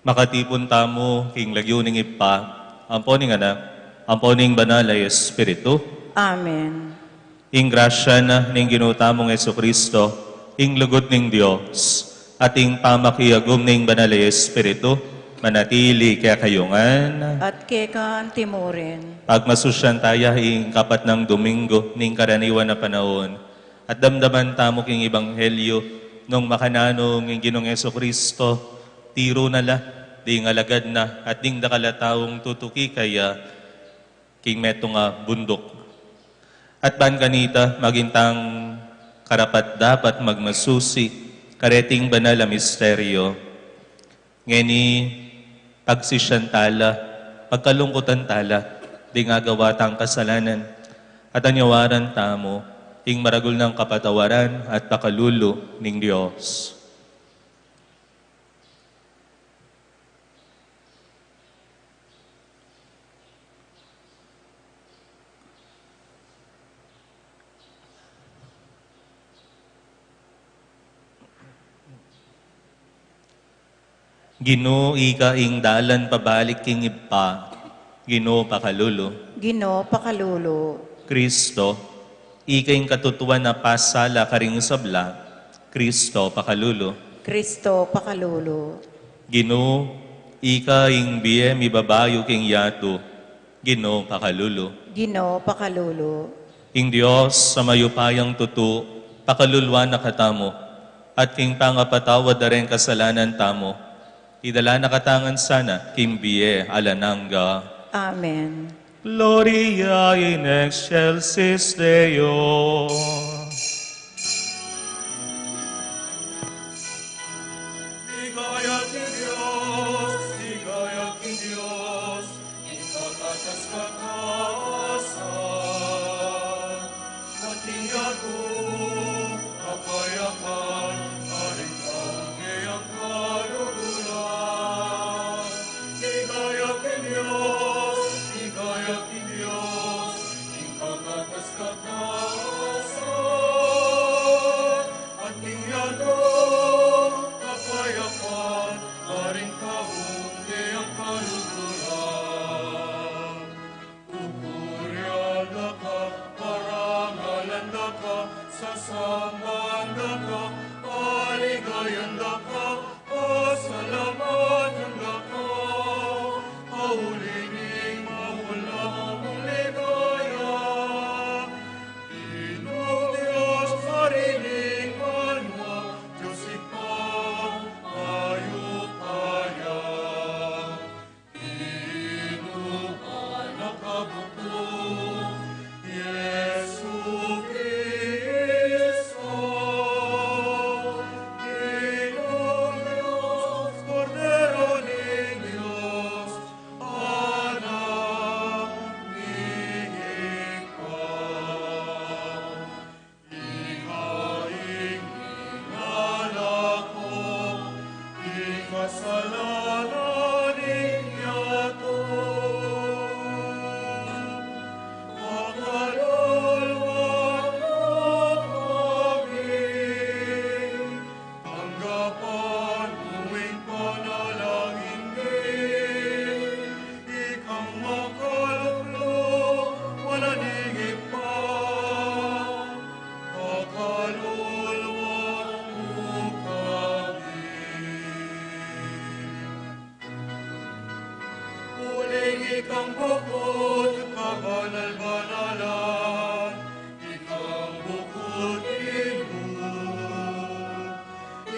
Makatipon tamo, king lagyuning ipa, amponing anak, amponing banal ay Espiritu. Amen. Ing grasya na ning ginutamong Yesu Kristo, ing lugot ning Dios, at ing pamakiyagom ning banal ay Espiritu, manatili kaya kayungan. At kekan timurin. Pagmasusyan tayo ing kapat ng Domingo ning karaniwan na panahon, at damdaman tamo king Ebanghelyo nung makananong ing Ginong Yesu Kristo, tiro na la, ding alagad na, at ding dakalataong tutuki kaya king meto nga bundok. At ban kanita, magintang karapat dapat magmasusi, kareting banal a misteryo. Ngeni, pagsisyan tala, pagkalungkutan tala, di nga gawatang kasalanan, at anyawaran tamo, ing maragul ng kapatawaran at pakalulo ning Diyos. Ginoo ika ing dalan pabalik king ipa, Ginoo pakalulo. Ginoo pakalulo. Kristo, ika ing katutuan na pasala karing sabla, Kristo pakalulo. Kristo pakalulo. Ginoo, ika ing biyem ibabayo king yato, Ginoo pakalulo. Ginoo pakalulo. Ing Dios sa mayupayang tutu, pakalulwan na katamo, at king pangapatawad na rin kasalanan tamo, idala na katangan sana, king biye alananga. Amen. Gloria in excelsis Deo. Yesu Kristo, Ikang bukod kabanal-banalan, ikang bukod inod,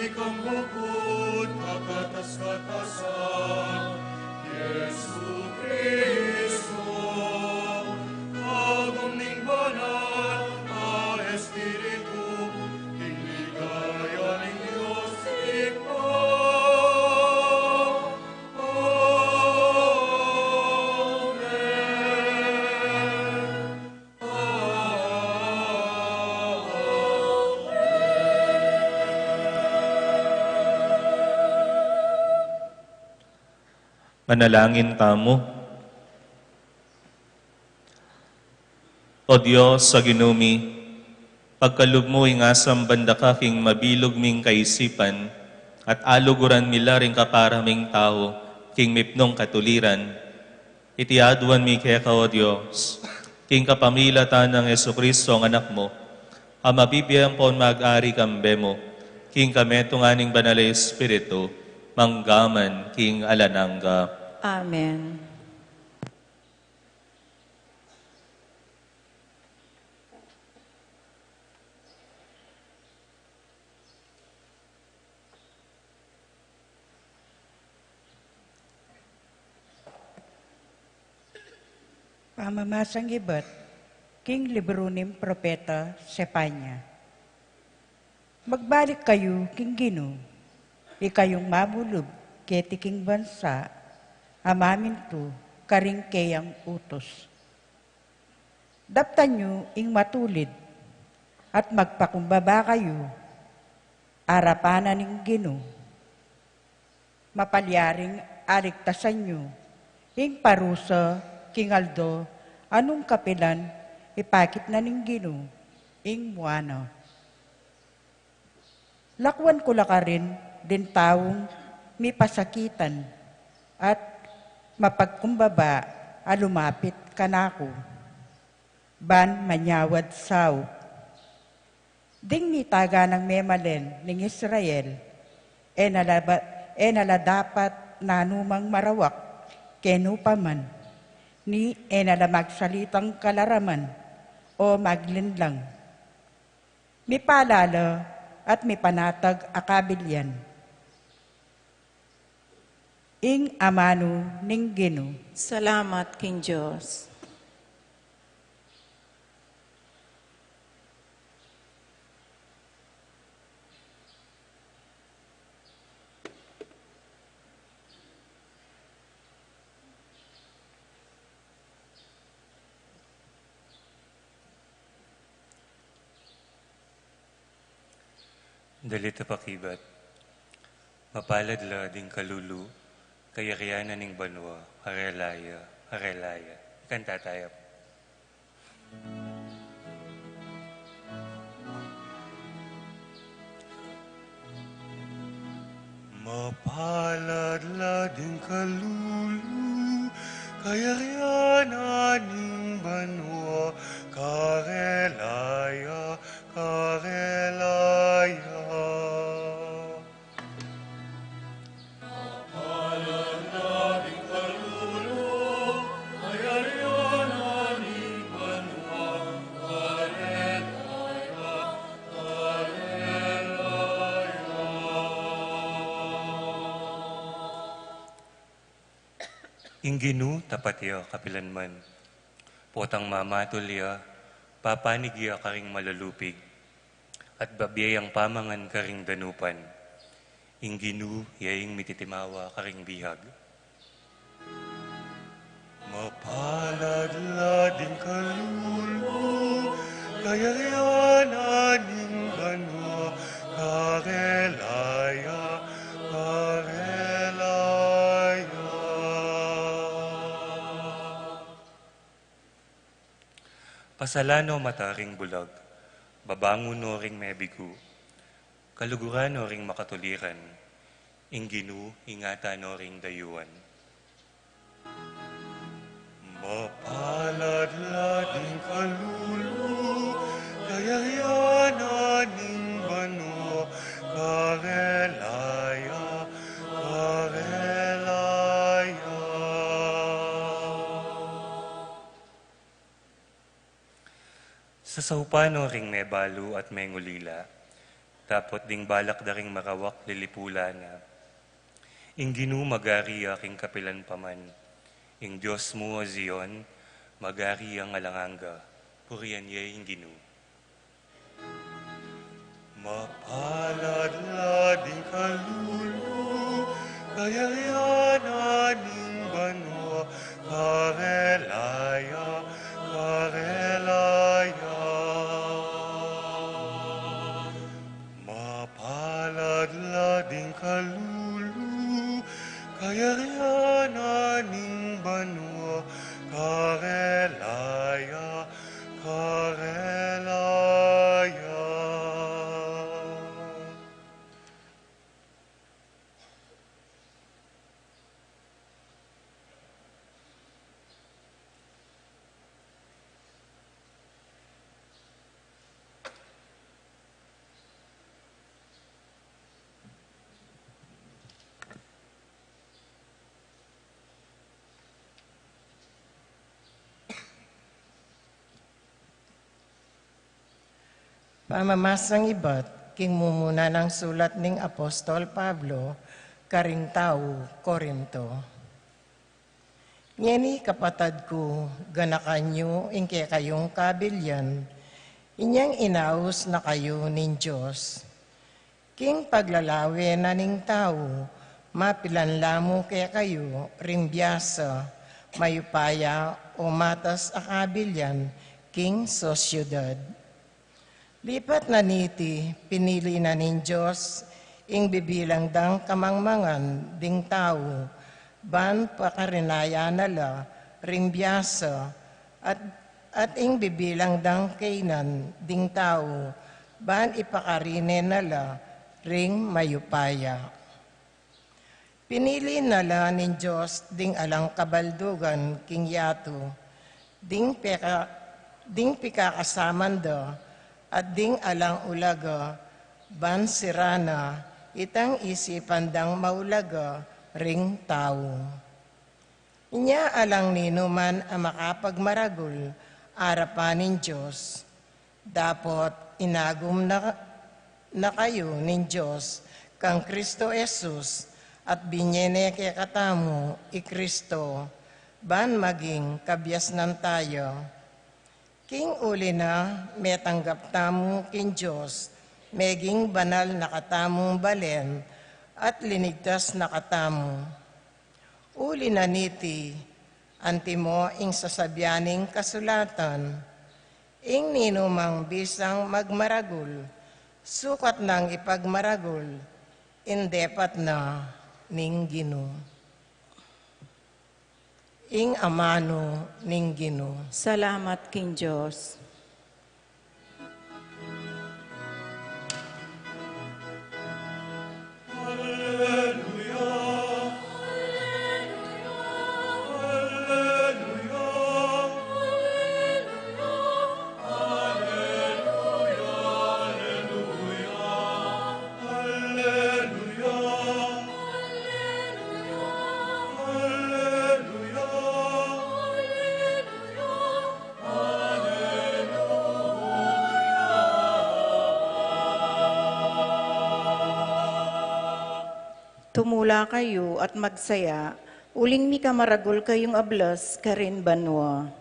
ikang bukod kakatas-katasan, Yesu Cristo. Agumning banal a Espiritu, tinligaya ng Diyos ikaw. Manalangin tamo. O Diyos sa ginumi, pagkalub mo ingasam banda ka king mabilog ming kaisipan, at aluguran mila ring kaparaming tao, king mipnong katuliran. Itiaduan mi kaya ka, O Diyos, king kapamilatan ng Jesucristo ang anak mo, ang mabibiyang pon mag-ari kambe mo, king kameto nganing banal na Espiritu, manggaman king alanangga. Amen. Pamamasang iba't, King Libronim Propeta Sepanya. Magbalik kayo, King Gino, ikayong mabulog, keti King Bansa, amamin to, karing kayang utos. Daptan nyo ing matulid, at magpakumbaba kayo, arapanan ng Gino. Mapalyaring aligtasan nyo, ing parusa, King Aldo, anong kapilan, ipakit na ning Gino, ing muano. Lakwan ko la ka rin, din taong may pasakitan, at mapagkumbaba, alumapit kanako. Ban manyawad saw. Ding nitaga ng memalen ng Israel, nala dapat nanumang marawak, kenupaman, ni nala magsalitang kalaraman, o maglinlang. May palala at may panatag akabilyan. Ing amano ning Gino. Salamat, King Diyos. Dalita pakibat, mapalad la ding kalulu, kayariyanan ning banwa, harelaya, harelaya. Kanta tayo. Mapalad la ding kalulu, kayariyanan ning banwa, karelaya, karelaya. Inginu tapatya kapilanman, potang mamatulya, papanigya karing malalupig, at babiyayang pamangan karing danupan, inginu yaing mititimawa karing bihag. Mapalad la din kalulu, kayariyanan ning banwa, karelaya, karelaya. Pasalano mataring bulag, babangon no ring mebigu, kaluguran no ring makatuliran, inginu ingata no ring dayuan. Mapalad la din kalulu, kayariyanan ning banwa, karelaya, karelaya. Sa saupano ring may balo at may ngulila, tapot ding balak da ring marawak lilipula na. Ing Ginu magari aking kapilan paman, ing Diyos mo o Zion, magari ang alanganga, purian ye ing Ginu. Mapalad na di kalulu, kayayanan ng banwa, karelaya, karelaya. Mapalad na di kalulu, kayayanan ng banwa, karelaya, karelaya. Pamamasang iba't king mumuna ng sulat ning Apostol Pablo, karing tao, Korinto. Ngeni kapatad ko, ganakanyo ingke kayong kabilyan, inyang inaus na kayo nin Diyos. King paglalawi na ning tao, mapilanlamo kaya kayo, ring biyasa, mayupaya o matas akabilyan, king sosyudad. Lipat na niti, pinili na nin Diyos, ing bibilang dang kamangmangan ding tao, ban pakarinaya nala, ring biyasa, at ing bibilang dang kainan ding tao, ban ipakarine nala, ring mayupaya. Pinili nala nin Diyos ding alang kabaldugan king yato, ding pikakasamanda, at ding alang ulaga, ban sirana, itang isipan dang maulaga, ring tao. Inya alang ninuman ang makapagmaragul, arapanin Diyos. Dapat inagum na kayo nin Diyos, kang Kristo Jesus, at binyene kay katamu, Kristo, ban maging kabyas ng tayo. King uli na, may tanggap tamo king Diyos, meging banal na katamong balen, at linigtas na katamo. Uli na niti, antimo ing sasabyaning kasulatan, ing ninumang bisang magmaragul, sukat nang ipagmaragul, indepat na ning Ginu. Ing amano ning Ginu. Salamat, King Diyos. Tumula kayo at magsaya, uling mi kamaragul kayong ablas, karin banwa.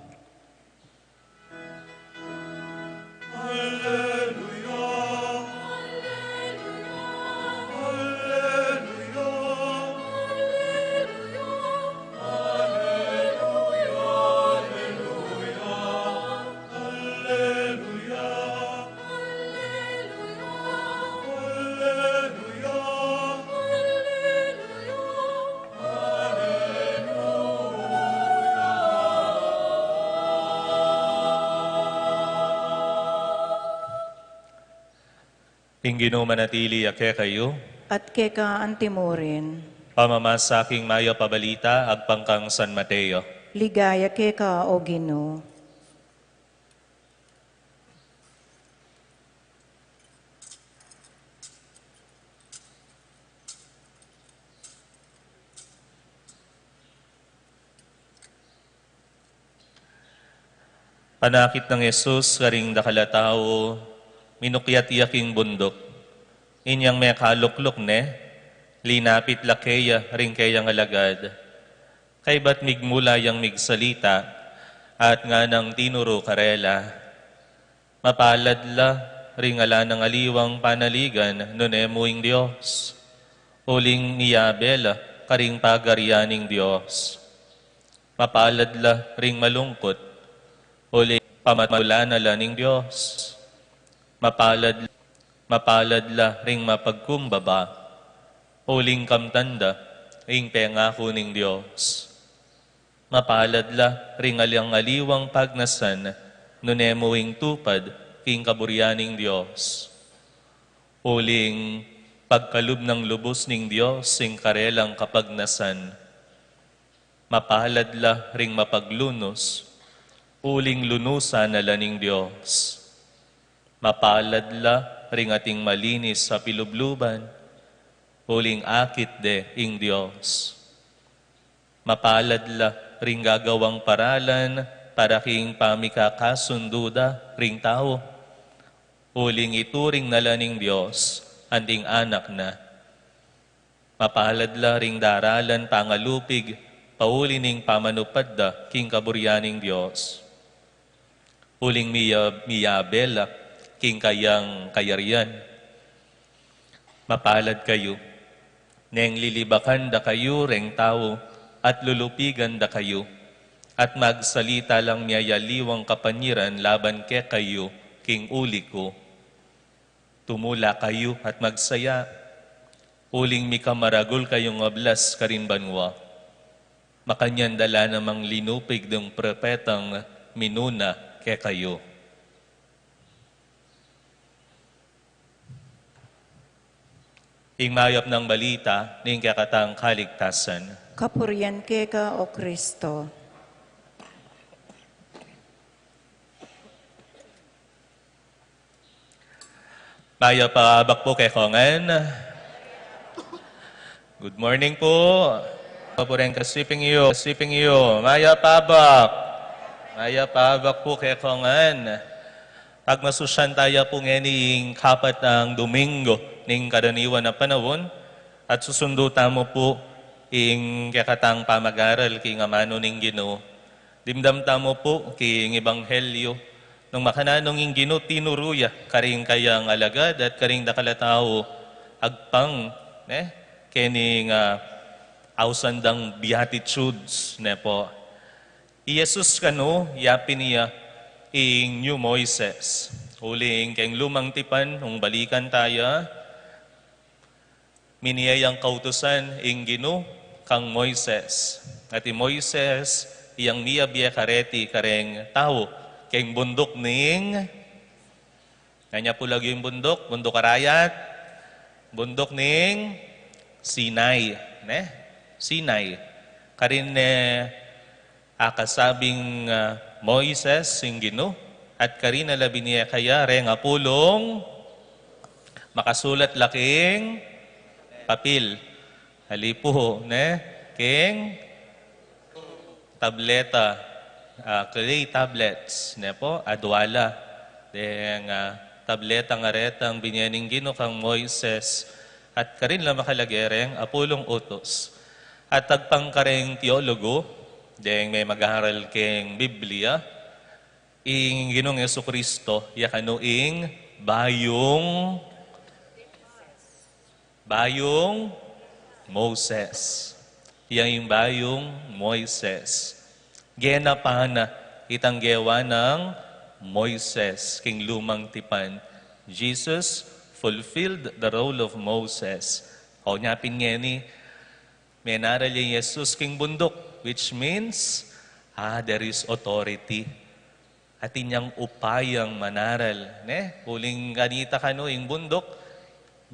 Ingino manatili ake kayo, At keka antimorin, pamamasaking mayo pabalita, agpangkang San Mateo. ligaya keka o Ginoo. Panakit ng Yesus, karing dakalatao, minukyat-iyaking bundok. Inyang may kaluklok ne, linapit lakeya, ring kayang alagad. Kay ba't migmula yang migsalita, at nga nang tinuro karela. Mapalad la, ring ala ng aliwang panaligan, nunemuing Diyos. Uling niyabela, karing pagarianing Diyos. Mapalad la, ring malungkot, uling pamatula na laning Diyos. Mapalad la, ring mapagkumbaba, uling kamtanda, ring pengako ning Diyos. Mapalad la, ring alyang aliwang pagnasan, nunemuing tupad, king kaburyaning Diyos. Uling pagkalub ng lubos ning Diyos, sing karelang kapagnasan. Mapalad la, ring mapaglunos, uling lunusan na laning Diyos. Mapalad la, ring ating malinis sa pilubluban, uling akit de ing Diyos. Mapalad la, ring gagawang paralan, para king pamikakasunduda, ring tao. Uling ituring na laning Diyos, anding anak na. Mapalad la, ring daralan, pangalupig, paulining pamanupadda, king kaburyaning Diyos. Uling miyabela, king kayang kayarian. Mapalad kayo, neng lilibakan da kayo, reng tao, at lulupigan da kayo, at magsalita lang miyayaliwang kapanyiran laban ke kayo, king uli ko. Tumula kayo at magsaya, uling mikamaragol kayong ablas karin banwa. Makanyan dala namang linupig ng propetang minuna ke kayo. Ing mayap ng balita, ning kakatang kaligtasan. Kapurian ka, O Kristo. Mayap paabak po kay Kongan. Good morning po. Kapurian kasiping iyo. Mayap paabak. Mayap paabak po kay Kongan. Pagmasusyan tayo po ngayon kapat ng Domingo ning karaniwan na panahon at susundo tamo po ing kakatang pamag-aral king amano ning Ginoo. Dimdam tamo po king Ebanghelyo nung makananong ing Ginoo tinuruya karing kayang alagad at karing dakalatao agpang kening ausandang beatitudes ne po. Jesus kano yapin niya ing New Moises. Uling keng lumang tipan nung balikan tayo miniyayang kautusan ing Ginoo kang Moises. At Moises iyang miya kareti kareng tao keng bundok ning kanya po lagi yung bundok Arayat, bundok ning Sinai, Sinai. Karin akasabing Moises ing Ginoo at karin labi niya kaya reng apulong makasulat laking papel. Halipo, king tableta, clay tablets, po, adwala. Deng tableta nga retang binyaning Ginoo kang Moises at karin lang makalagereng apulong utos. At tagpangkareng teologo, deng may mag-aaral keng Biblia, ing Ginoong Jesucristo, yakano ing bayong Moses. Yang yung bayong Moises. Gena pa na itang gewa ng Moises, king lumang tipan. Jesus fulfilled the role of Moses. O nyapin nga ni, menaral yung Jesus king bundok, which means, there is authority. At inyang upayang manaral. Uling ganita kano ing bundok,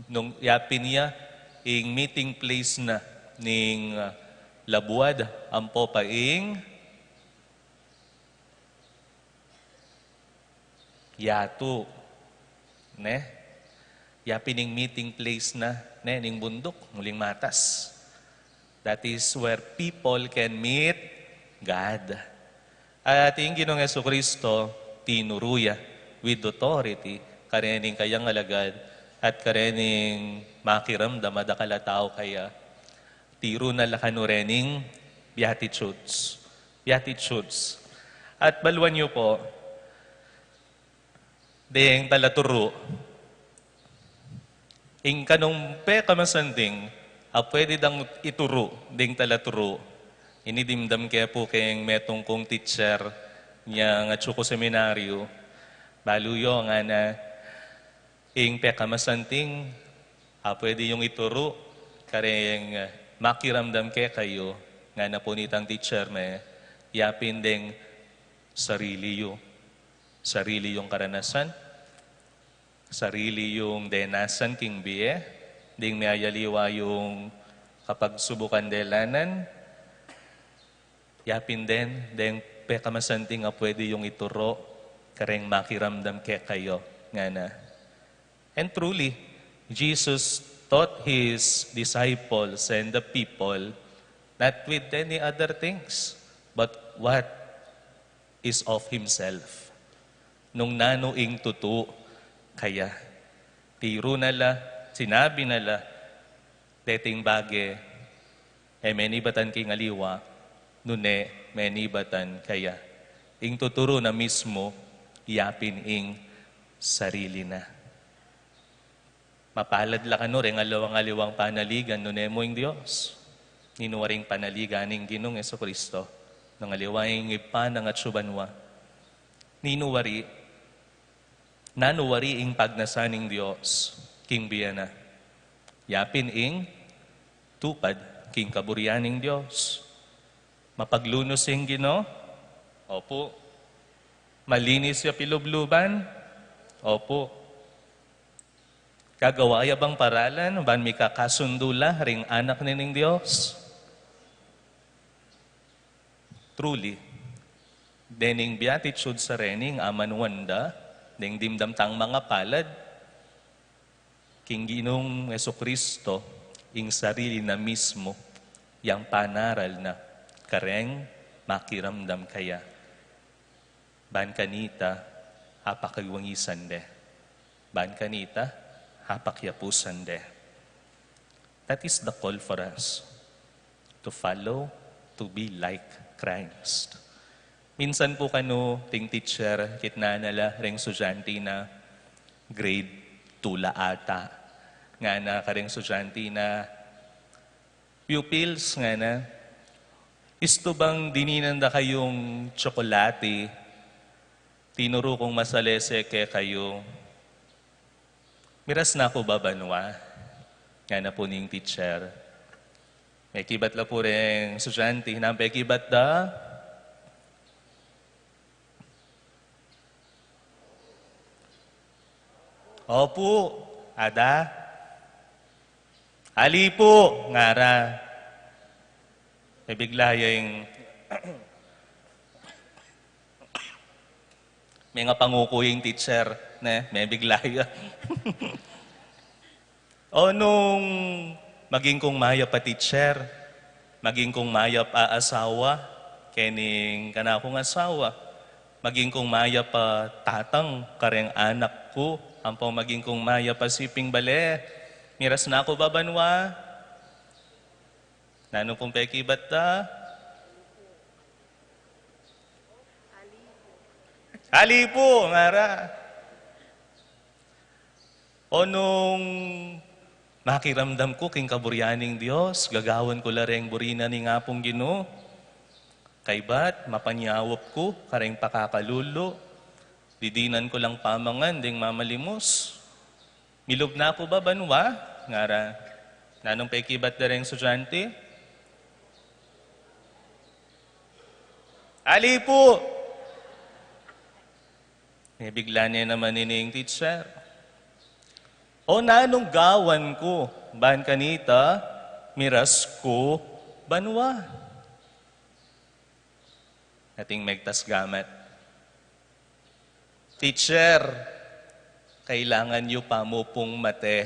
nung yapin niya, ing meeting place na ning labuad, ampo pa ing yato. Yapin ing meeting place na, ning bundok, muling matas. That is where people can meet God. At yung Ginoong Jesucristo, tinuruya with authority, karening kayang alagad, at karening makiramdam, adakala tao kaya, tiro na lakanurening Beatitudes. Beatitudes. At baluan niyo po, deng talaturo, ing kanong pe kamasanding, pwede dang ituro, ding talaturo, inidimdam kaya po kayong metong kong teacher niya nga tsuko seminaryo, baluyo nga na, ing pe kamasanting, pwede yung ituro, kareng makiramdam kaya kayo, nga na po nitang teacher me, yapin ding sarili yung karanasan, sarili yung denasan king biye, ding may ayaliwa yung kapag subukan delanan, yapin din, ding pekamasanting nga pwede yung ituro, kareng makiramdam kaya kayo, nga na. And truly, Jesus taught His disciples and the people not with any other things, but what is of Himself. Nung nanuing tutu, kaya tiro nala, sinabi nala, dating bage, menibatan king aliwa, nune, menibatan kaya. Ing tuturo na mismo, yapin ing sarili na. Mapalad la kano rin alawang-aliwang panaligan, nune mo ing Diyos. Ninuwaring panaligan ing Ginoong Jesucristo, nang aliwaing ipanang at subanwa. Nanuwari ing pagnasaning Diyos, king biyana. Yapin ing tupad, king kaburianing Diyos. Mapaglunos ing Ginoo, opo. Malinis ya pilubluban, opo. Kagawaya bang paralan, ban mi kakasundula, ring anak nining Diyos? Truly, dening beatitude sa rening aman wanda, deng dimdam tang mga palad, king Ginoong Jesucristo, ing sarili na mismo, yang panaral na, kareng makiramdam kaya. Ban kanita, hapakagwangisan de. Ban kanita, hapakyapusan de. That is the call for us, to follow, to be like Christ. Minsan po kano ting teacher, kitna nala, ring sujanti na grade 2 la ata. Nga na kareng sujanti na pupils nga na, isto bang dininanda kayong tsokolate, tinuro kong masalese ke kayo, miras na ako babanwa, nga na po ning teacher. May kibat la po rin sujanti, hinampe kibat da, opo, ada. Ali po, ngara. May bigla yung may nga pangukuying teacher, ne? May bigla yung o nung maging kong maya pa teacher, maging kong maya pa asawa, kening kana akong asawa, maging kong maya pa tatang, kareng anak ko, ampong maging kong maya pa siping bale, miras na ako babanwa, nanong pong pekibat ta? Ali po, ngara. O nung makiramdam ko king kaburyaning Diyos, gagawan ko lareng burina ni nga pong Ginoo. Kay bat, mapanyawap ko, kareng pakakalulo. Didinan ko lang pamangan, ding mamalimos. Milog na ako ba banwa? Ngara, nanong pekibat dareng sudyante? Ali po! May bigla niya naman nining teacher. O nanong gawan ko, ban kanita, miras ko, banwa. Ating megtas gamat. Teacher, kailangan niyo pa mo pong mate.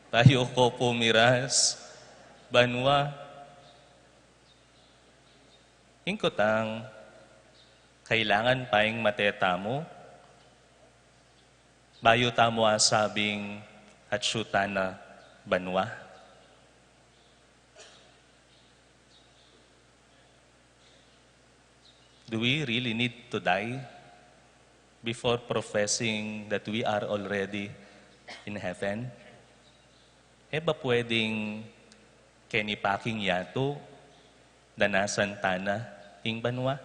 Tayo ko po miras, banwa. Ingkotang, kailangan paing mateta mo. Bayo tamo asabing at syuta na banwa. Do we really need to die before professing that we are already in heaven? Ba pwedeng kenipaking yato, danasan tana, ing banwa?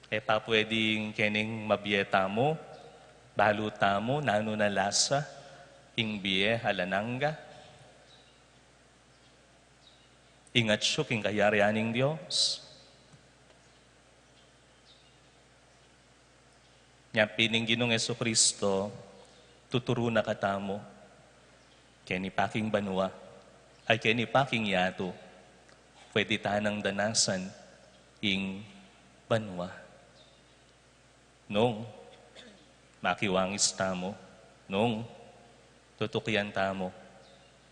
Pa pwedeng kening mabieta mo, baluta mo, nano na lasa, ing biye halananga? Ingat siyo king kayarianing Diyos. Nga pining Ginong Jesucristo, tuturo na katamo, keni paking banwa, ay keni paking yato, pwede tanang danasan, ing banwa. Nung makiwangis tamo, nung tutukyan tamo,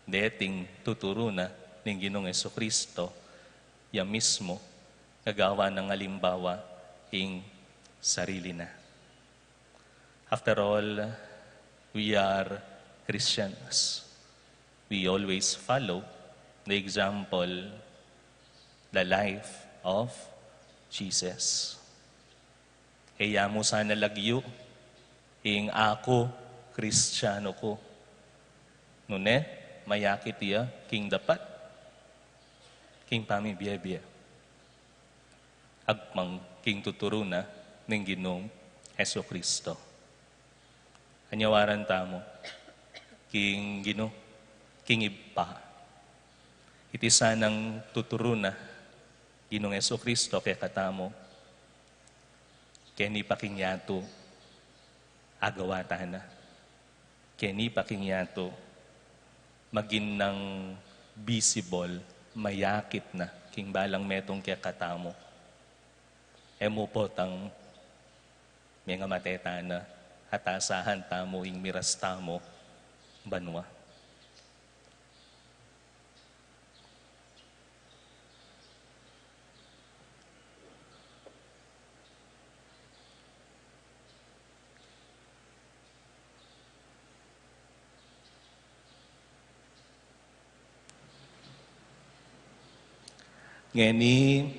deting tuturo na ng Ginong Jesucristo, ya mismo, gagawa ng alimbawa, ing sarili na. After all, we are Christians. We always follow the example, the life of Jesus. Kaya mo sana lagyo, ing ako, Kristiyano ko. Nune, mayakit iya, king dapat, king pamibiyebye. Agmang king tuturo na ng Ginong Jesucristo. Anyawaran tamo, king Gino, king iba. Iti sanang tuturo na Ginong Jesucristo kaya katamo, keni pakingyato, agawata na. Keni pakingyato, maging ng visible, mayakit na, king balang metong kaya katamo. Emo po tang mga mateta na, hatasahan tamo ing miras tamo banwa. Ngeni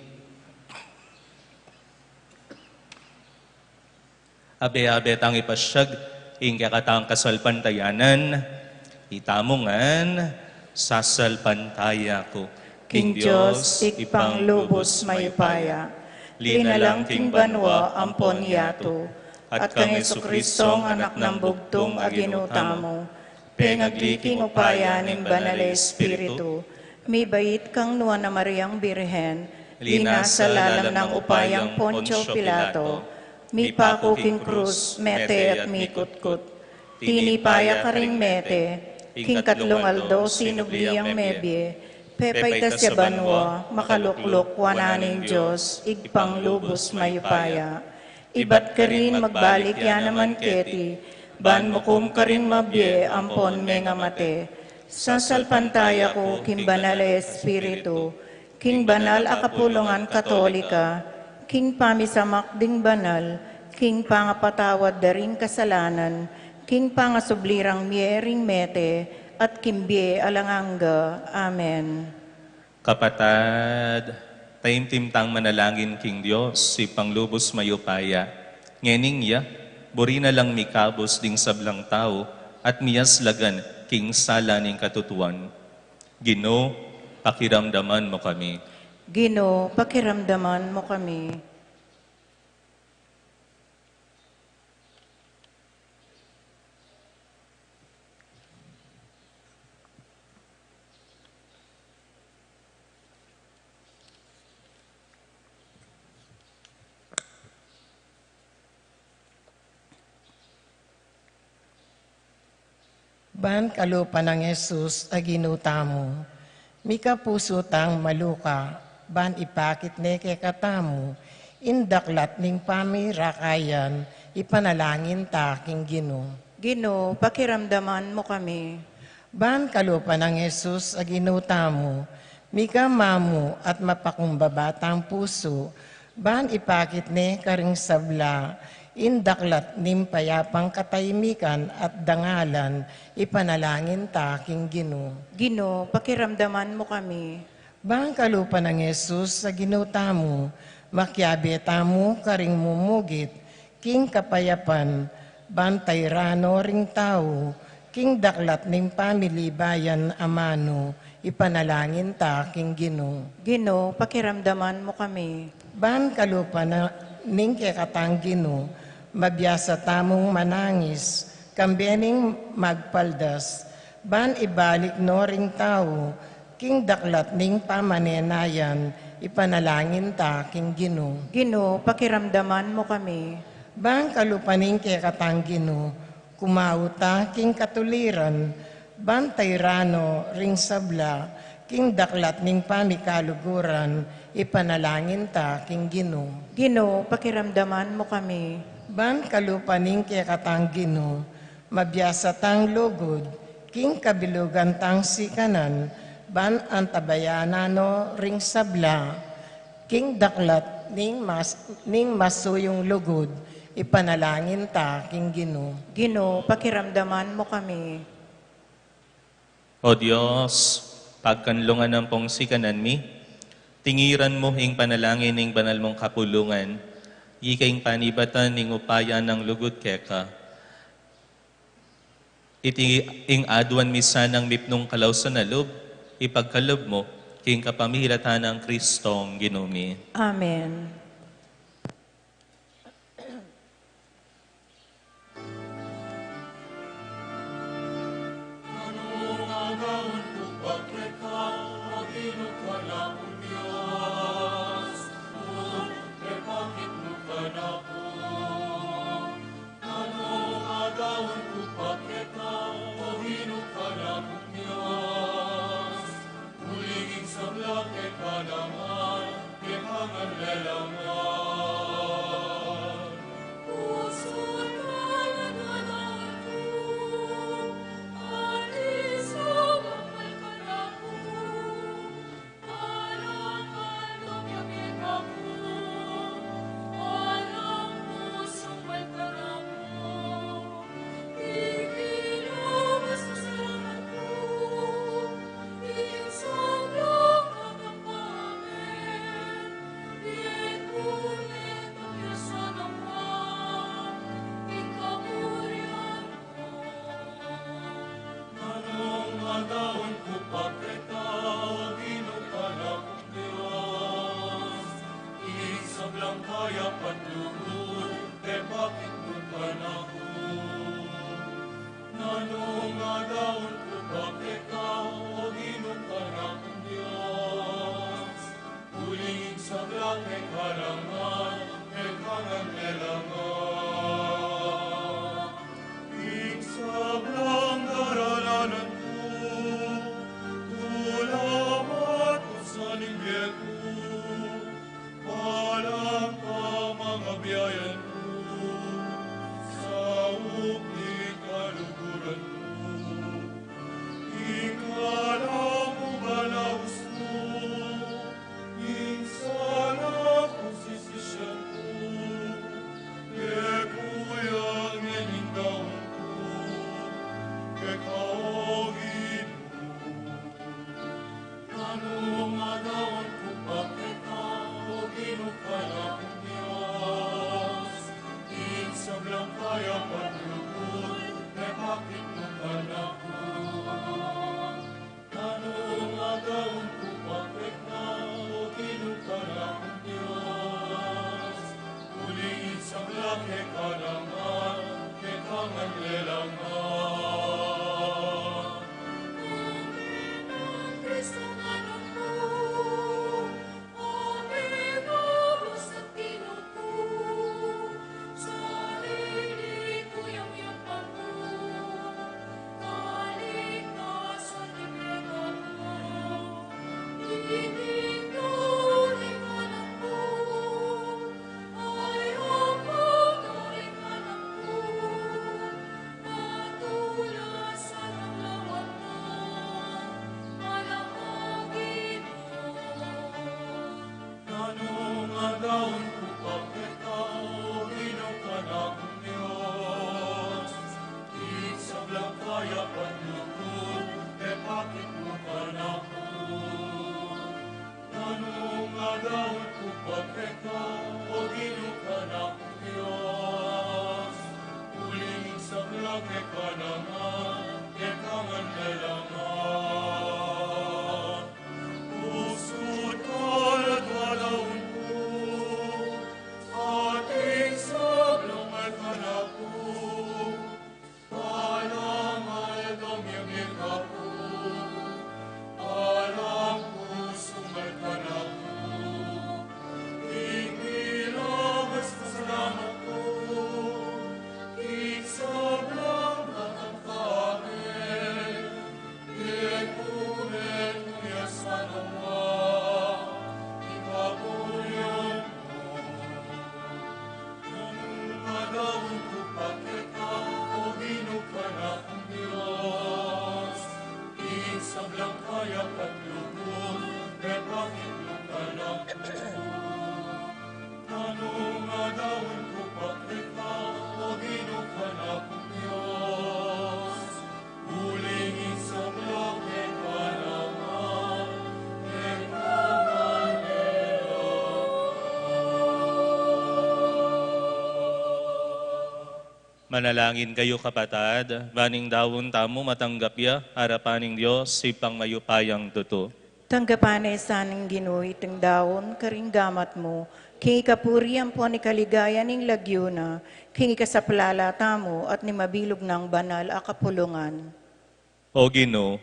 abe-abe tang ipasyag, ing kakatang kasalpantayanan, itamongan, sasalpantaya ko. King Diyos, ikpang lubos mayupaya, linalang king banwa ampon yato, at kang Jesucristo anak ng bugtong aginutamo, pengagliking upaya ning banal Espiritu, may bait kang nuwa na Mariang Birhen, linasa lalam ng upayang Poncio Pilato, mi pako king krus, mete at mi kutkut, tinipaya ka ring mete, king katlong aldo sinubliyang mebye, pepaytas ya banwa, makalukluk wananing Diyos, igpang lubos mayupaya. Ibat ka rin magbalik ya naman keti, ban mukum ka rin mabye, ampon menga mate. Sasalpantaya ko, king banal Espiritu, king banal akapulungan katolika, king pamisamak ding banal, king pangapatawad daring kasalanan, king pangasublirang miering mete, at kimbie alanganga. Amen. Kapatad, taimtimtang manalangin king Diyos, si panglubos mayupaya, ngening ya, buri na lang mikabos ding sablang tao, at miyas lagan king sala ning katutuan. Gino, pakiramdaman mo kami. Gino, pakiramdaman mo kami. Ban kalupa ng Jesus aginuta mo, mika puso tang maluka, ban ipakit ne kay katamu, indaklat ning pamirakayan, ipanalangin taking Gino. Gino, pakiramdaman mo kami. Ban kalupa ng Jesus aginuta mo, mika mamu at mapakumbabatang puso, ban ipakit ne karing sabla, indaklat nim payapang kataymikan at dangalan, ipanalangin ta king Ginoo. Ginoo, pakiramdaman mo kami. Bang kalupa ng Yesus sa ginuta mo, makyabe tamo karing mumugit, king kapayapan, bantay rano ring tao, king daklat ning pamili bayan amano, ipanalangin ta king Ginoo. Ginoo, pakiramdaman mo kami. Ban kalupa na ning kekatang Ginoo, mabiyasa tamong manangis, kambening magpaldas, ban ibalik no ring tao, king daklat ning pamanenayan, ipanalangin ta king Ginoo. Ginoo, pakiramdaman mo kami. Bang kalupaning kekatang Ginoo, kumauta king katuliran, bantay rano ring sabla, king daklat ning pamikaluguran, ipanalangin ta king Ginoo. Ginoo, pakiramdaman mo kami. Ban kalupaning kekatang Ginoo, mabiyasa tang lugod, king kabilugan tang sikanan, ban antabayanano ring sabla, king daklat ning masuyong lugod, ipanalangin ta king Ginoo. Ginoo, pakiramdaman mo kami. O Diyos, pagkanlungan ng pong sikanan mi, tingiran mo hing panalangin ning banal mong kapulungan, ikaing panibatan ning upaya ng lugod keka. Iti ing aduan mi sanang mipnong kalaw sa nalub, ipagkalob mo, king kapamilatan ng Kristong Ginumi. Amen. Manalangin kayo kapatad, baning dawon tamo matanggap ya, harapaning Diyos, ipang mayupayang tuto. Tanggapanay saning Ginoo itong daon, karinggamat mo, kini kapurian po ni kaligaya ning lagyo na, kini kasaplala tamo at ni mabilog ng banal a kapulungan. O Ginoo,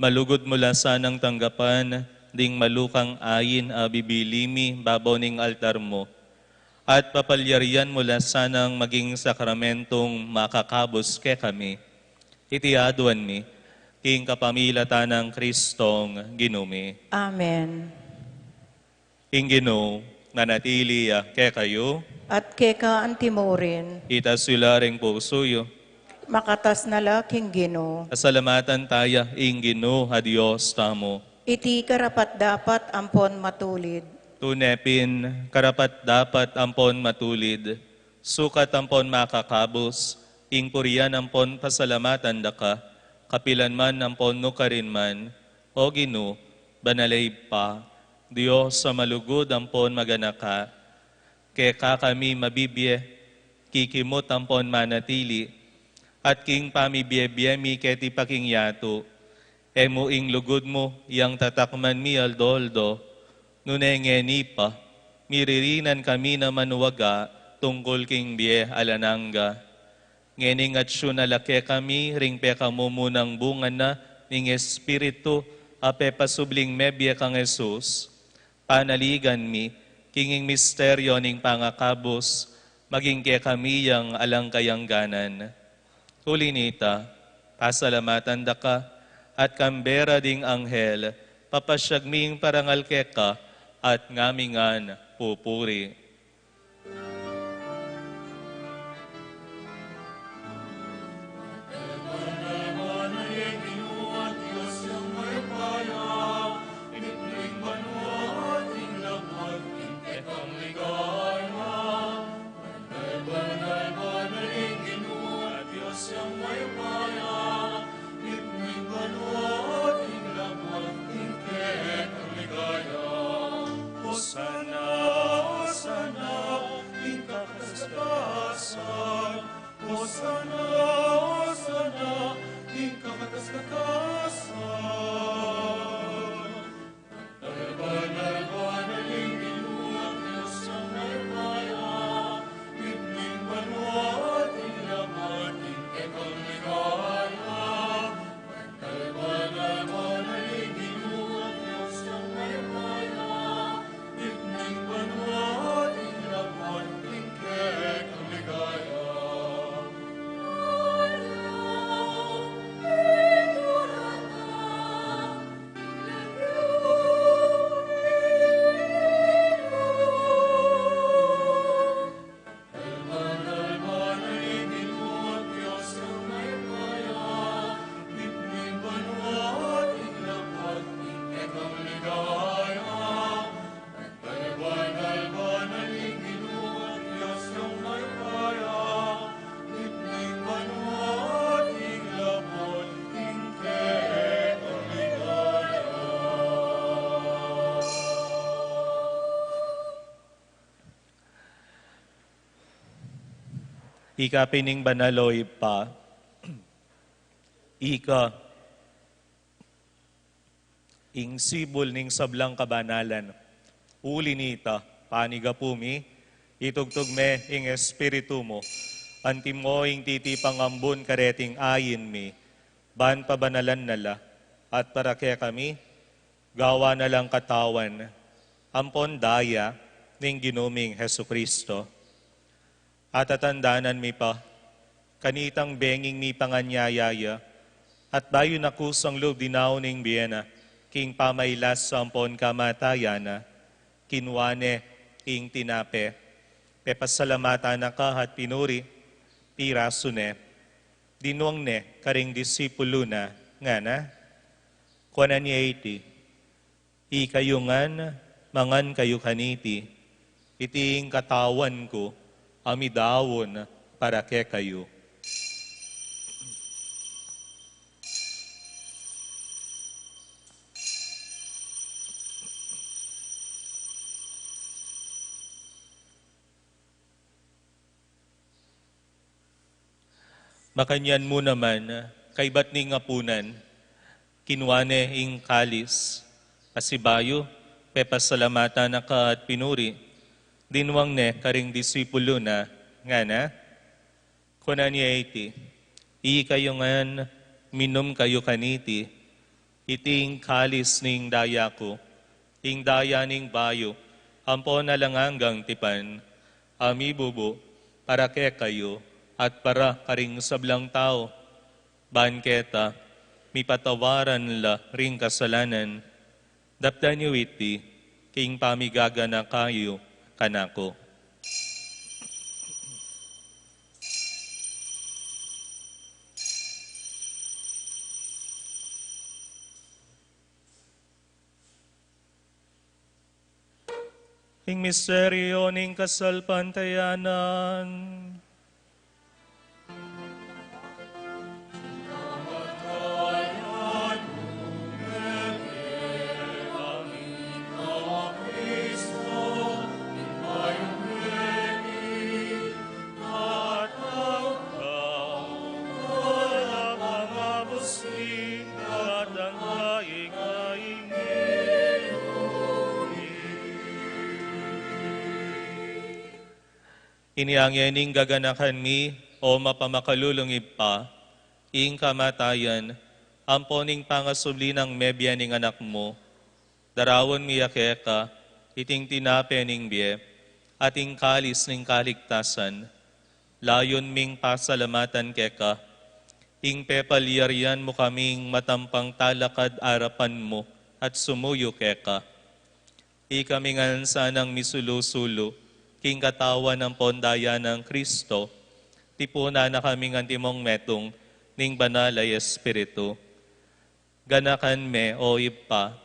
malugod mula sanang tanggapan, ding malukang ayin a bibilimi babaw ning altar mo, at papalyarian mula sanang maging sakramentong makakabos ke kami. Itiaduan mi, king kapamilatan ng Kristong Ginumi. Amen. King Ginoo, nanatili ke kayo, At keka antimorin, itasularing pusuyo, makatas na laking Ginoo. kasalamatan taya, ing Ginoo, a Diyos tamo. Iti karapat dapat ampon matulid. Tunepin, karapat dapat ampon matulid, sukat ampon makakabos, ing purian ampon pasalamatan daka, kapilan man ampon nukarin man, o Ginoo, banalay pa, Diyos sa malugod ampon maganaka, kaya kami mabibye, kikimot ampon manatili, at king pamibiyebiyemi keti paking yato, emo ing lugod mo, yang tatakman mi aldoldo, nunengeni pa, miririnan kami na manuwaga, tungkol king biye alananga. Ngening at siya nalake kami, ring peka mo munang bunga na, ning Espiritu, ape pasubling mebye kang Jesus, panaligan mi, kinging misteryo ning pangakabos, maging ke kami yang alang kayangganan. Huli nita, pasalamatan da ka, at kambera ding anghel, papasyagming parangal keka, at ngamingan pupuri. Ika pining banaloy pa, ika ing sibol ning sablang kabanalan, uli nita, paniga pumi, itugtog me ing espiritu mo, antim mo ing titipang ambon kareting ayin mi, ban pabanalan nala, at para kaya kami, gawa na lang katawan, ampon daya, ning ginuming Hesu Kristo. At atandanan mi pa, kanitang benging mi panganyayaya, at bayo na kusang loob dinaw ning biyena, king pamaylas sa ampon kamatayana, kinwane ing tinape, pepasalamata na ka at pinuri, piraso ne, dinuang ne, karing disipulo na, nga na, kuanan niya iti, ikayungan, mangan kayo kaniti, iting katawan ko, amidawon para ke kayo. Makanyan mo naman, kay ba't ni ngapunan, kinuane ing kalis, asibayo, pepasalamatan na ka at pinuri, dinwang ne karing disipulo na, nga na, kuna niya iti, kayo ngan, minom kayo kaniti, iting kalis ning daya ko, ing daya ning bayo, ampo na lang hanggang tipan, ami bubo, para ke kayo, at para karing sablang tao, banketa, mipatawaran la ring kasalanan, dapdan niyo iti, king pamigaga na kayo, kanako. Ing misteryo ning kasalpantayanan. Iniangyaning gaganakan mi o mapamakalulungib pa, ing kamatayan, amponing pangasubli ng mebya ning anak mo, darawon mi yakeka, iting tinape ning bie, ating kalis ning kaligtasan, layon ming pasalamatan keka, ing pepalyarian mo kaming matampang talakad arapan mo, at sumuyo keka. Ikamingan sanang misulusulo, king katawan ng pondaya ng Kristo, tipuna na kaming antimong metong ning banalay Espiritu. Ganakan me o ipa,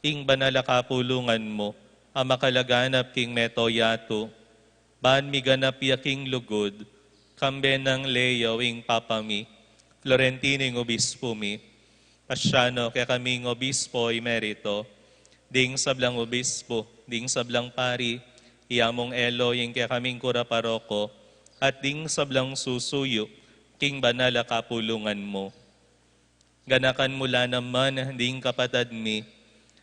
ing banala kapulungan mo, ang makalaganap king meto yato, ban mi ganap yaking lugod, kambe ng leyaw ing papami, Florentining obispo mi, pasyano kaya kaming obispo emerito, ding sablang obispo, ding sablang pari, iamong elo yung kaya kaming kura paroko, at ding sablang susuyo, king banala kapulungan mo. Ganakan mula naman ding kapatad mi,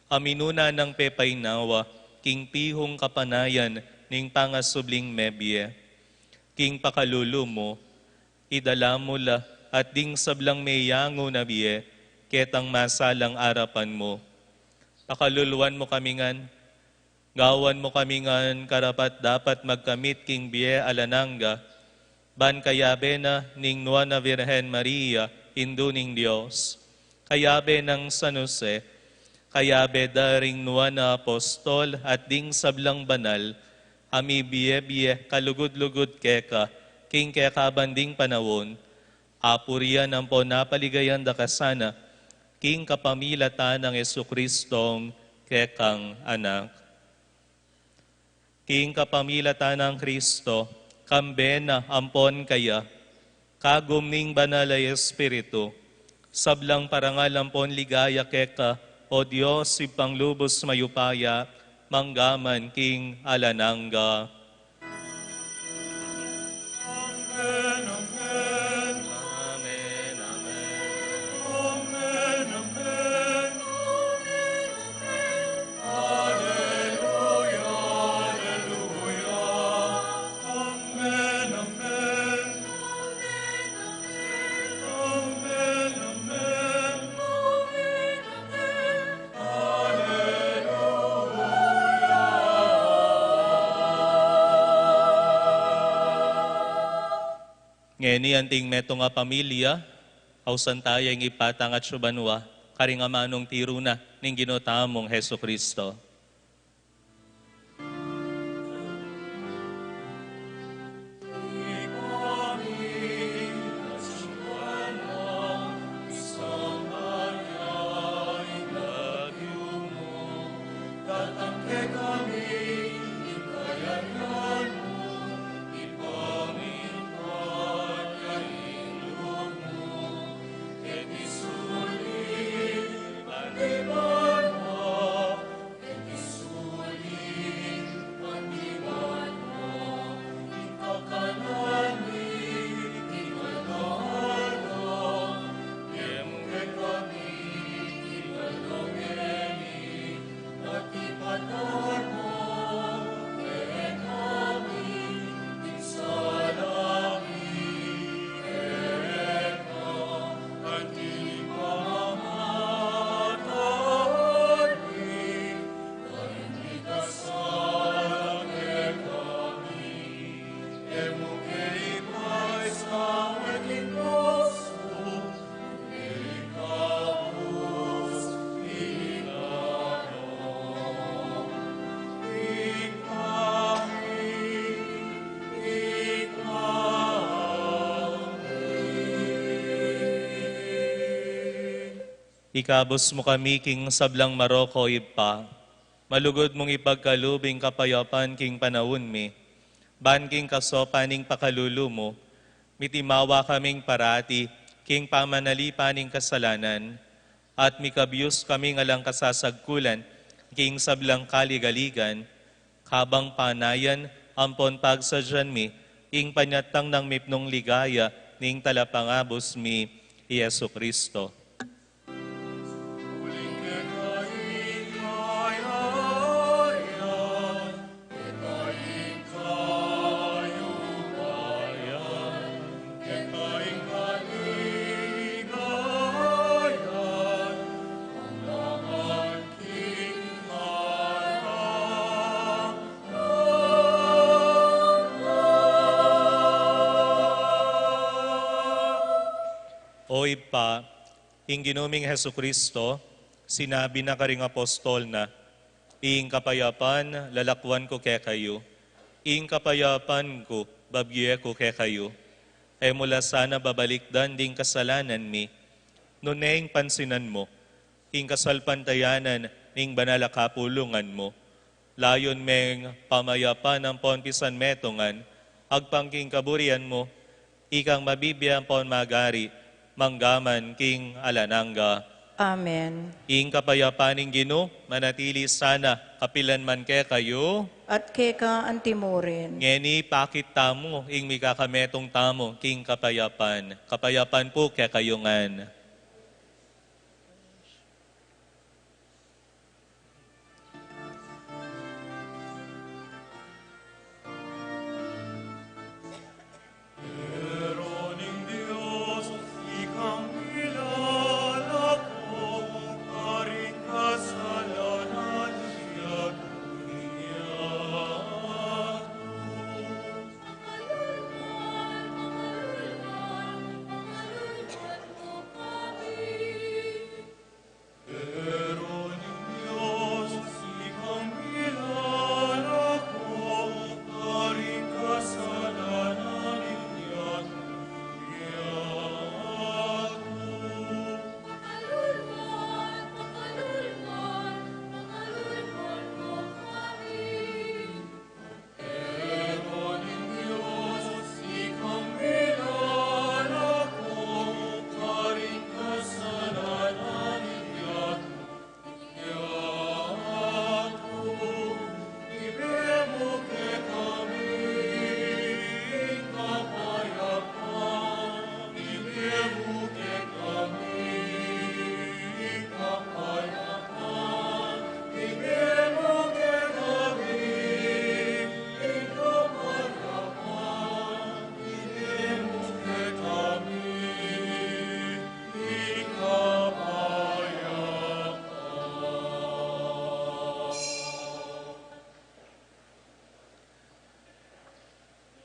aminuna ng pepay nawa, king pihong kapanayan, ning pangasubling mebye. King pakalulu mo, idala mo la, at ding sablang mayango na biye, ketang masalang arapan mo. Pakaluluan mo kamingan, gawan mo kami ngan karapat dapat magkamit king biye alananga, ban kayabe na ning Nuana Virgen Maria, Indo ning Diyos, kayabe ng San Jose, kayabe daring Nuana Apostol at ding sablang banal, ami biye-biye kalugod-lugod keka, king keka banding panawon, apurian ang po napaligayan da kasana, king kapamilata ng Jesucristong kekang anak. King kapamilata ng Kristo, kambe na ampon kaya, kagumning banalay Espiritu, sablang parangal ampon ligaya keka, o Diyos ipanglubos mayupaya, manggaman king alananga. Amen, amen. Amen, amen. Amen, amen. Ngeni anting meto nga pamilya, hausan tayo ng ipatang at subanwa, karing amanong tiro na ning ginotamong Heso Kristo. Ikabos mo kami, King sablang Maroko ipa. Malugod mong ipagkalubing kapayapan, King panahon mi. Ban King kasopaning pakalulu mo. Mitimawa kaming parati, King pamanalipaning kasalanan. At mikabiyos kami ngalang kasasagkulan, King sablang kaligaligan. Kabang panayan, ampon pagsadyan mi, ing panyatang ng mipnong ligaya, ning talapangabos mi, Yesu Kristo. Oy pa, ing ginuming Hesu Kristo, sinabi na karing apostol na, ing kapayapan lalakwan ko kay kayo, ing kapayapan ko babye ko kay kayo, ay mula sana babalikdan ding kasalanan mi, nuneng pansinan mo, ing kasalpantayanan ning banala kapulungan mo, layon meng pamayapan ang ponpisan metongan, agpangking kaburian mo, ikang mabibiyang pon magari, manggaman king alananga. Amen. Ing kapayapaning Gino, manatili sana kapilan man kay kayo, At keka antimurin. ngeni pakit tamo, ing mikakametong tamo, king kapayapan. Kapayapan po kay kayongan.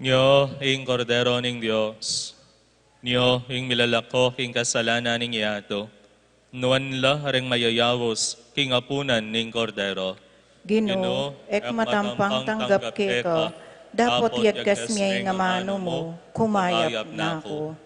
Nyo, ing kordero ning Diyos, Nyo, ing milalako, king kasalanan ning yato, nuan la ring mayayawos, king apunan ning kordero. Gino, ek matampang tanggap keka, dapot yagkas miyay nga mano mo, kumayap na ako.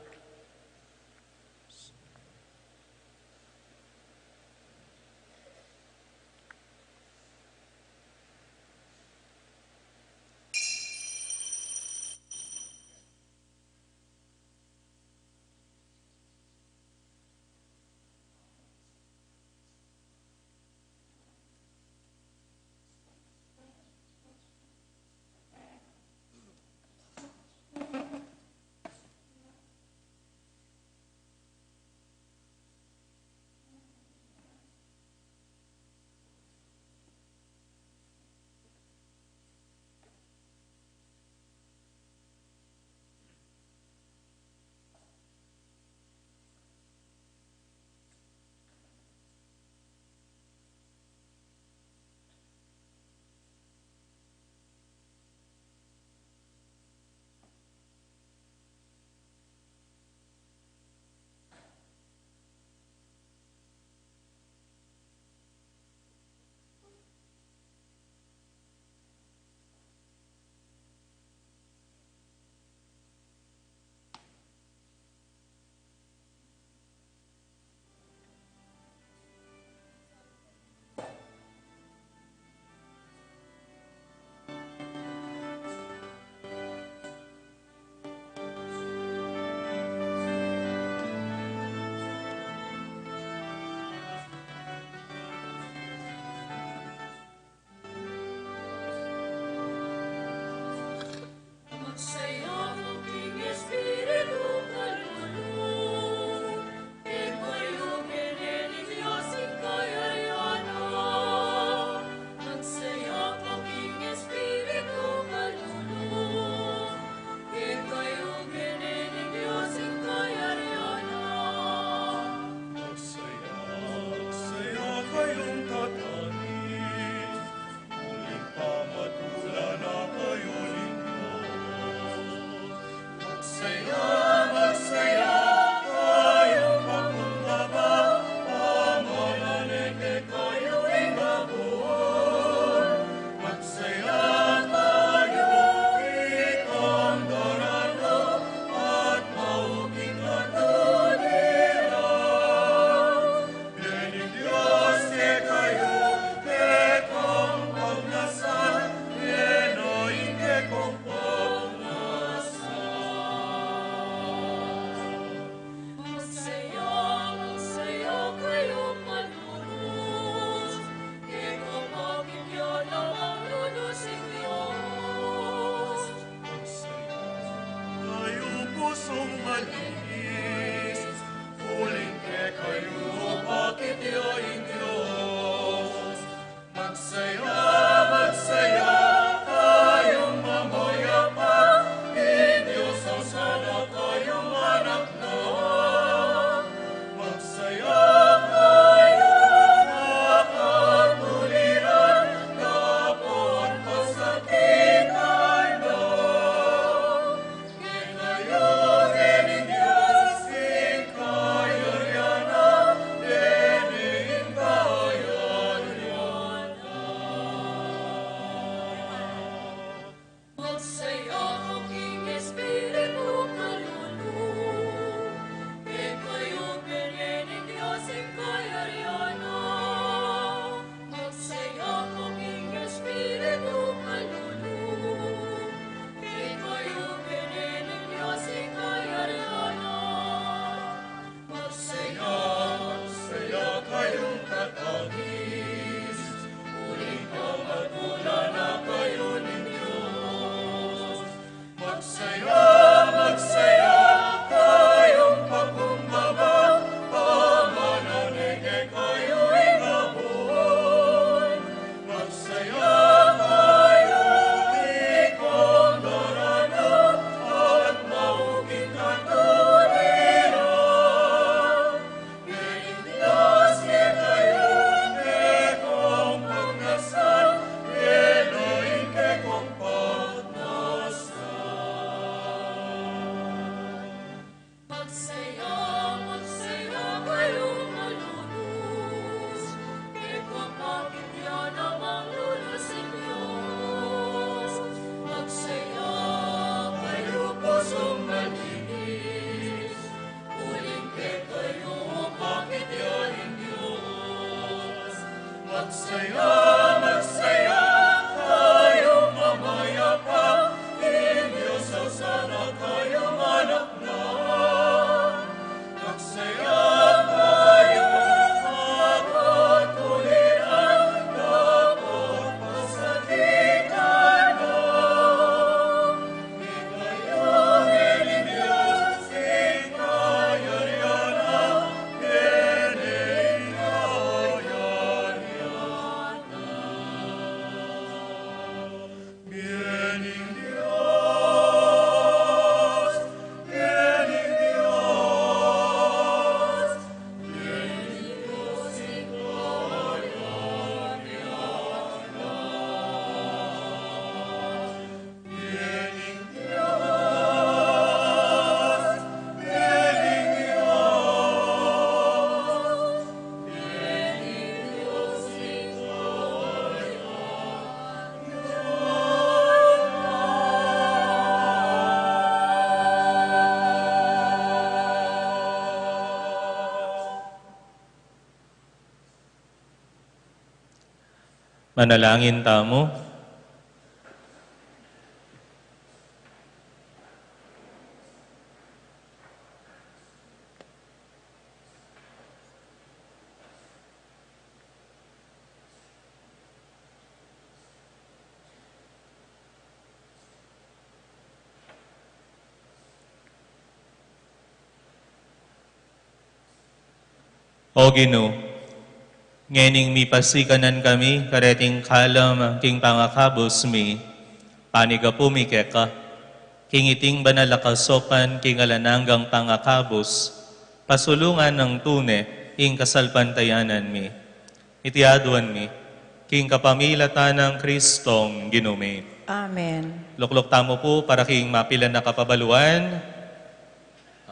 Manalangin tamo. O Ginoo, ngening mi pasikanan kami, kareting kalam king pangakabos mi, paniga po mi keka, king iting banalakasokan king alananggang pangakabos, pasulungan ng tune, ing kasalpantayanan mi. Itiaduan mi, king kapamilatan ng Kristong Ginumi. Amen. Luklok tamo po para king mapilan na kapabaluan.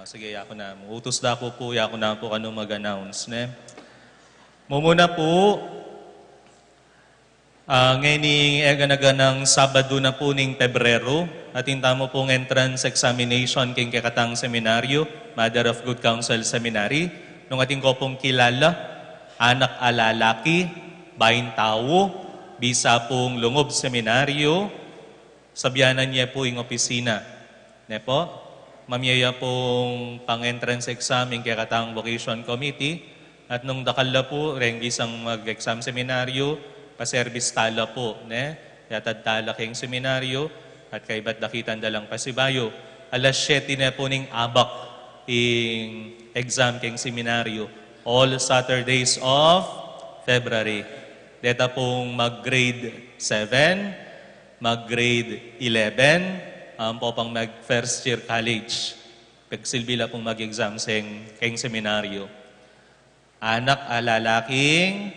Sige, ako na. Utos da ko po, ako na po kanong mag-announce. Ne? Mumuna po, ngayon eganaga ng Sabado na po ning Pebrero, at mo pong entrance examination king kakatang seminaryo, Mother of Good Counsel Seminary, nung ating ko pong kilala, anak alalaki, bayin tao, bisa pong lungob seminaryo, sabyanan niya po yung opisina. Ne po? Mamiyaya pong pang-entrance exam yung kakatang vocation committee at nung dakala po, renggis ang mag-exam seminaryo, pa-service tala po, ne? Yatad tala kayong seminaryo at kay ba't dakitan dalang pasibayo. Alas 7 na po ning abak yung exam kayong seminaryo. All Saturdays of February. Deta pong mag-grade 7, mag-grade 11, po pang mag-first year college. Pagsilbila pong mag-exam sa kayong seminaryo. Anak alalaking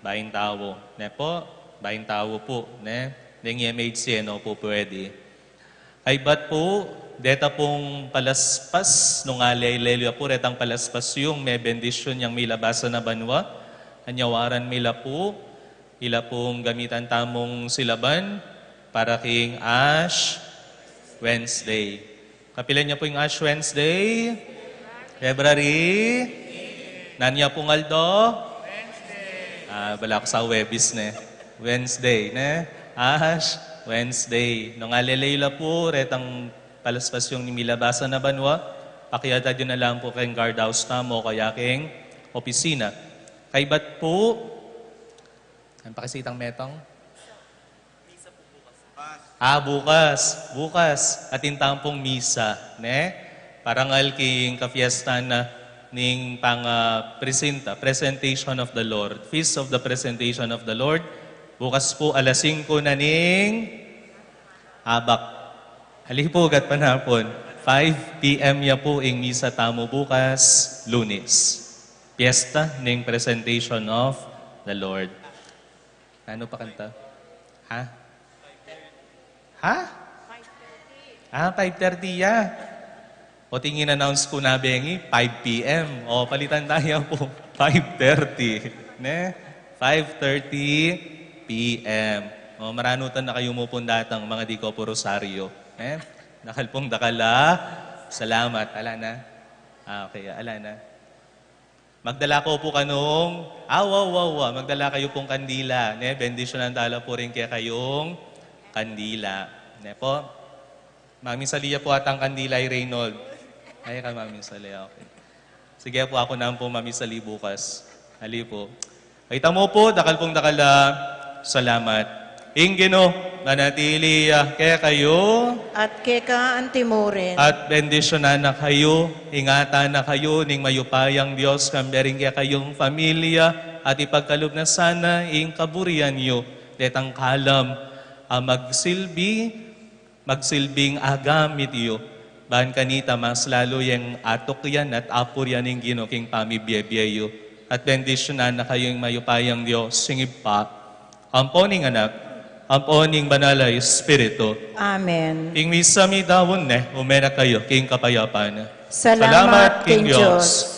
bayin tao. Ne po? Bayin tao po. Ne? Neng MHC, no po pwede. Ay ba't po, deta pong palaspas, nung alay-lelya po, retang palaspas yung may bendisyon yung milabasa na banwa. Anyawaran mila po, ila pong gamitan tamong silaban para king Ash Wednesday. Kapilan niya po yung Ash Wednesday? February? Nanya po ngaldo? Wednesday. Bala ko sa Webis, ne? Wednesday, ne? Ash Wednesday. Nung aleleyla po, retang palaspas yung nimilabasa na banwa, pakiyata yun na lang po kayong guardhouse na mo, kaya kayong opisina. Kay ba't po? Ang pakisitang metong? Bukas. Bukas. At intampong misa. Ne? Parangal king kafiesta na ning presentation of the Lord. Feast of the Presentation of the Lord. Bukas po alas 5 na ning abak. Halipugat panapon. 5 p.m. ya po ing misa tamo bukas, Lunes. Fiesta ning Presentation of the Lord. Ano pa kanta? Ha? 5:30 ya. O tingin announce ko na bengi, 5 p.m. O palitan tayo po, 5:30. Ne? 5:30 p.m. O maranutan na kayo mo pundatang mga di ko po rosaryo. Ne? Nakalpong dakala. Salamat. Ala na. Okay, ala na. Magdala ko po kanong, magdala kayo pong kandila. Ne, bendisyonan tala po rin kaya kayong kandila. Ne po, Mami Salia po atang kandila ay Reynold. Ay ka, Mami Salia, okay. Sige po, ako na po, Mami Sali, bukas. Hali po. Kita mo po, dakal pong dakala, salamat. Ingino, manatili kaya kayo, At keka antimorin. at bendisyonan na kayo, ingatan na kayo, ning mayupayang Diyos, kambering kaya kayong pamilya, at ipagkaloob na sana, ing kaburian nyo, detang kalam, magsilbing agamit iyo, ban kanita mas lalo yung atok yan at apur yan yung ginoking pamibiyebyeyo, at bendisyonan na kayong mayupayang Diyos, singib pa, amponing anak, amponing banalay Espiritu, Amen. ing misa mi dawon umena kayo, king kapayapan. Salamat, King Diyos.